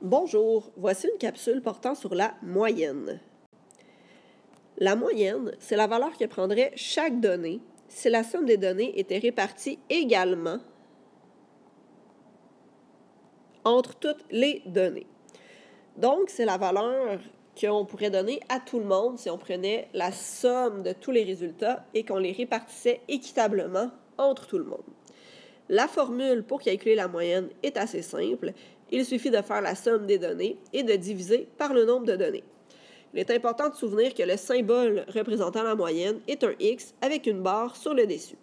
Bonjour, voici une capsule portant sur la moyenne. La moyenne, c'est la valeur que prendrait chaque donnée si la somme des données était répartie également entre toutes les données. Donc, c'est la valeur qu'on pourrait donner à tout le monde si on prenait la somme de tous les résultats et qu'on les répartissait équitablement entre tout le monde. La formule pour calculer la moyenne est assez simple. Il suffit de faire la somme des données et de diviser par le nombre de données. Il est important de se souvenir que le symbole représentant la moyenne est un X avec une barre sur le dessus.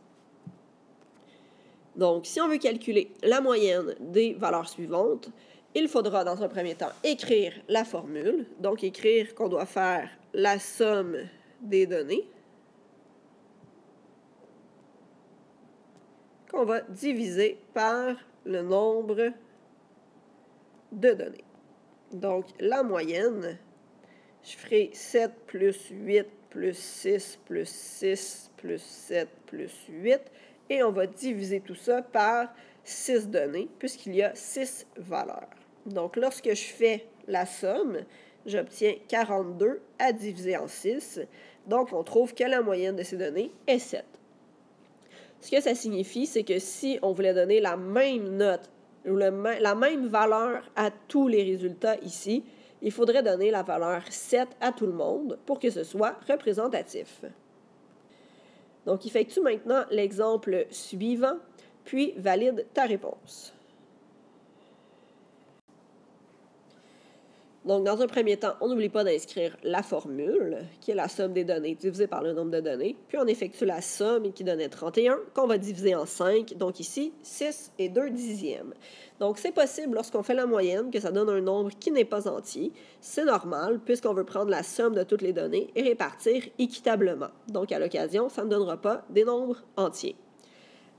Donc, si on veut calculer la moyenne des valeurs suivantes, il faudra dans un premier temps écrire la formule, donc écrire qu'on doit faire la somme des données, qu'on va diviser par le nombre de données. Donc, la moyenne, je ferai 7 plus 8 plus 6 plus 6 plus 7 plus 8, et on va diviser tout ça par 6 données, puisqu'il y a 6 valeurs. Donc, lorsque je fais la somme, j'obtiens 42 à diviser en 6. Donc, on trouve que la moyenne de ces données est 7. Ce que ça signifie, c'est que si on voulait donner la même note ou la même valeur à tous les résultats ici, il faudrait donner la valeur 7 à tout le monde pour que ce soit représentatif. Donc, effectue maintenant l'exemple suivant, puis valide ta réponse. Donc, dans un premier temps, on n'oublie pas d'inscrire la formule, qui est la somme des données divisée par le nombre de données. Puis, on effectue la somme qui donnait 31, qu'on va diviser en 5. Donc, ici, 6 et 2 dixièmes. Donc, c'est possible, lorsqu'on fait la moyenne, que ça donne un nombre qui n'est pas entier. C'est normal, puisqu'on veut prendre la somme de toutes les données et répartir équitablement. Donc, à l'occasion, ça ne donnera pas des nombres entiers.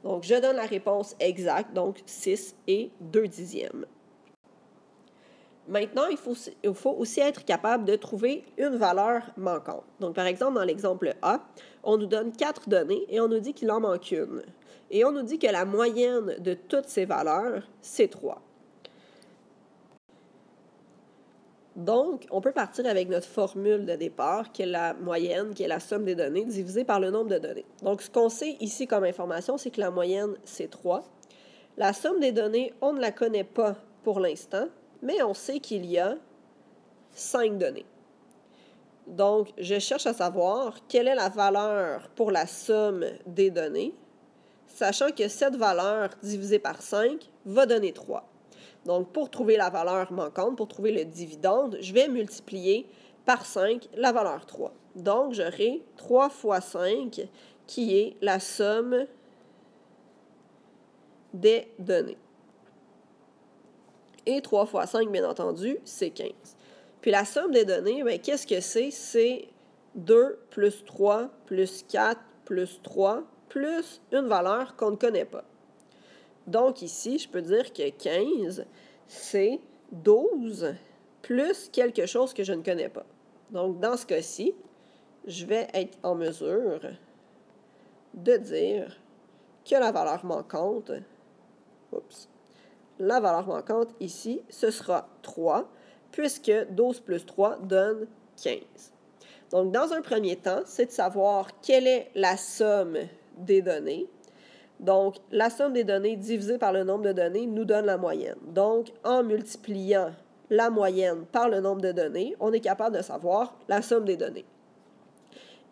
Donc, je donne la réponse exacte, donc 6 et 2 dixièmes. Maintenant, il faut aussi être capable de trouver une valeur manquante. Donc, par exemple, dans l'exemple A, on nous donne 4 données et on nous dit qu'il en manque une. Et on nous dit que la moyenne de toutes ces valeurs, c'est 3. Donc, on peut partir avec notre formule de départ, qui est la moyenne, qui est la somme des données, divisée par le nombre de données. Donc, ce qu'on sait ici comme information, c'est que la moyenne, c'est 3. La somme des données, on ne la connaît pas pour l'instant, mais on sait qu'il y a 5 données. Donc, je cherche à savoir quelle est la valeur pour la somme des données, sachant que cette valeur divisée par 5 va donner 3. Donc, pour trouver la valeur manquante, pour trouver le dividende, je vais multiplier par 5 la valeur 3. Donc, j'aurai 3 fois 5, qui est la somme des données. Et 3 fois 5, bien entendu, c'est 15. Puis la somme des données, bien, qu'est-ce que c'est? C'est 2 plus 3 plus 4 plus 3 plus une valeur qu'on ne connaît pas. Donc ici, je peux dire que 15, c'est 12 plus quelque chose que je ne connais pas. Donc dans ce cas-ci, je vais être en mesure de dire que la valeur manquante, la valeur manquante ici, ce sera 3, puisque 12 plus 3 donne 15. Donc, dans un premier temps, c'est de savoir quelle est la somme des données. Donc, la somme des données divisée par le nombre de données nous donne la moyenne. Donc, en multipliant la moyenne par le nombre de données, on est capable de savoir la somme des données.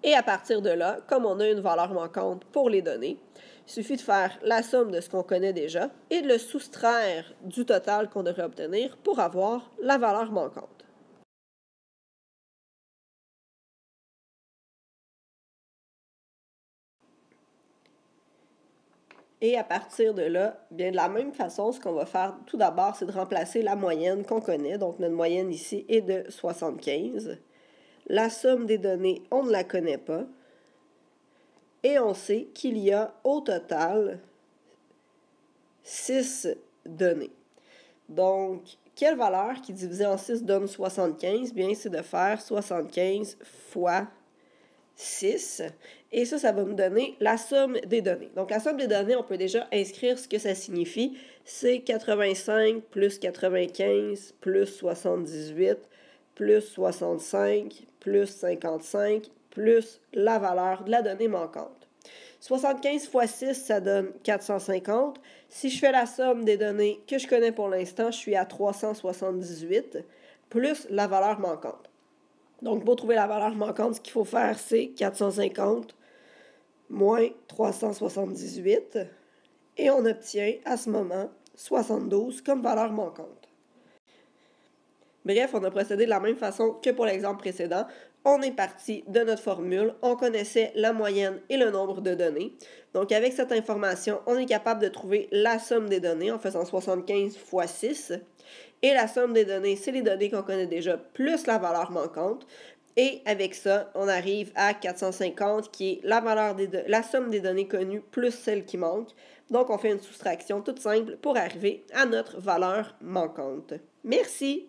Et à partir de là, comme on a une valeur manquante pour les données, il suffit de faire la somme de ce qu'on connaît déjà et de le soustraire du total qu'on devrait obtenir pour avoir la valeur manquante. Et à partir de là, bien de la même façon, ce qu'on va faire tout d'abord, c'est de remplacer la moyenne qu'on connaît. Donc notre moyenne ici est de 75. La somme des données, on ne la connaît pas. Et on sait qu'il y a au total 6 données. Donc, quelle valeur qui divisée en 6 donne 75? Bien, c'est de faire 75 fois 6. Et ça va nous donner la somme des données. Donc, la somme des données, on peut déjà inscrire ce que ça signifie. C'est 85 plus 95 plus 78 plus 65 plus 55 plus la valeur de la donnée manquante. 75 fois 6, ça donne 450. Si je fais la somme des données que je connais pour l'instant, je suis à 378 plus la valeur manquante. Donc, pour trouver la valeur manquante, ce qu'il faut faire, c'est 450 moins 378. Et on obtient, à ce moment, 72 comme valeur manquante. Bref, on a procédé de la même façon que pour l'exemple précédent. On est parti de notre formule, on connaissait la moyenne et le nombre de données. Donc, avec cette information, on est capable de trouver la somme des données en faisant 75 fois 6. Et la somme des données, c'est les données qu'on connaît déjà, plus la valeur manquante. Et avec ça, on arrive à 450, qui est la somme des données connues plus celle qui manque. Donc, on fait une soustraction toute simple pour arriver à notre valeur manquante. Merci!